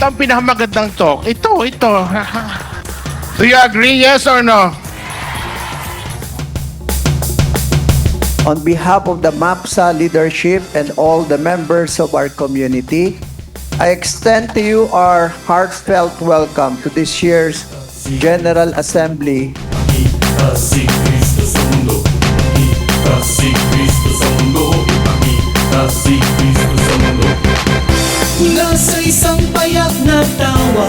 ito ang pinakamagandang talk. Ito. Do you agree, yes or no? On behalf of the MaPSA leadership and all the members of our community, I extend to you our heartfelt welcome to this year's General Assembly. Nasa isang payak na tawa.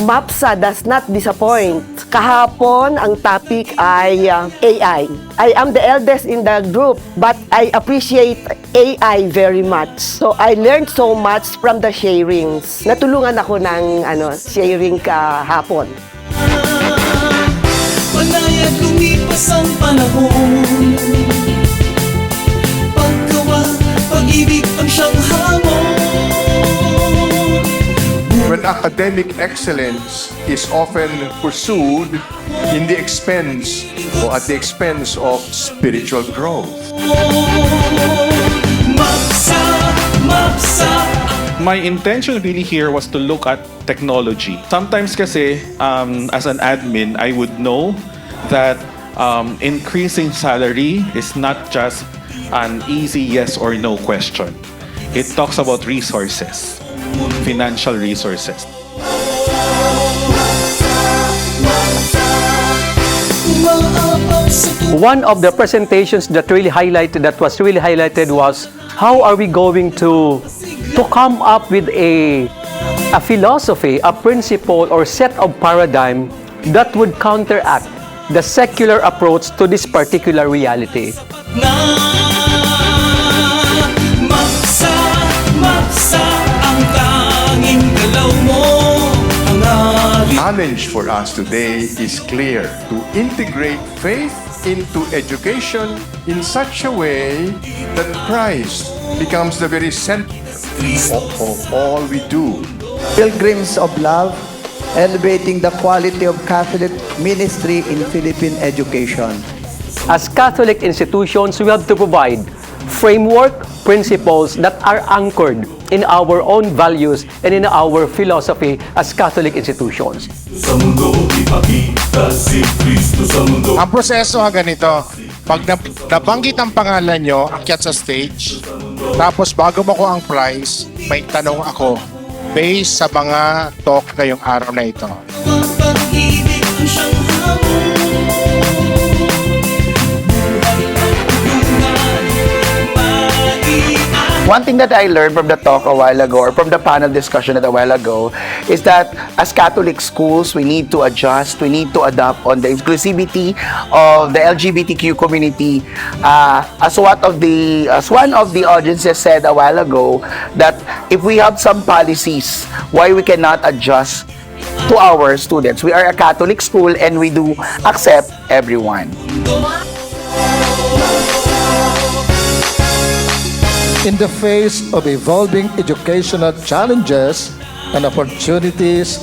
MaPSA does not disappoint. Kahapon, ang topic ay AI. I am the eldest in the group, but I appreciate AI very much. So, I learned so much from the sharings. Natulungan ako ng sharing kahapon. Panayad lumipas ang panahon. Paggawa, pag-ibig ang siyang hamon. When academic excellence is often pursued in the expense or at the expense of spiritual growth. MaPSA, MaPSA. My intention really here was to look at technology. Sometimes kasi, as an admin, I would know that increasing salary is not just an easy yes or no question. It talks about resources, financial resources. One of the presentations that was really highlighted was how are we going to come up with a philosophy, a principle or set of paradigm that would counteract the secular approach to this particular reality. MaPSA, MaPSA, ang tanging galaw mo. Challenge for us today is clear: to integrate faith into education in such a way that Christ becomes the very center of all we do. Pilgrims of Love, elevating the quality of Catholic ministry in Philippine education. As Catholic institutions, we have to provide framework, principles that are anchored in our own values and in our philosophy as Catholic institutions. Ang proseso ganito, pag nabanggit ang pangalan nyo, akyat sa stage, tapos bago mo ko ang prize, may tanong ako based sa mga talk ngayong araw na ito. Pag-ibig ang siyang hamon. One thing that I learned from the talk a while ago, or from the panel discussion a while ago, is that as Catholic schools, we need to adjust, we need to adapt on the inclusivity of the LGBTQ community. As one of the audiences said a while ago, that if we have some policies, why we cannot adjust to our students. We are a Catholic school and we do accept everyone. In the face of evolving educational challenges and opportunities,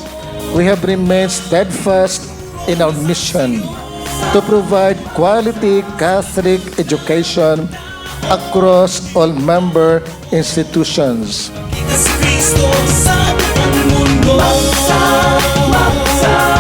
we have remained steadfast in our mission to provide quality Catholic education across all member institutions. Kristo sa buong mundo. MaPSA, MaPSA.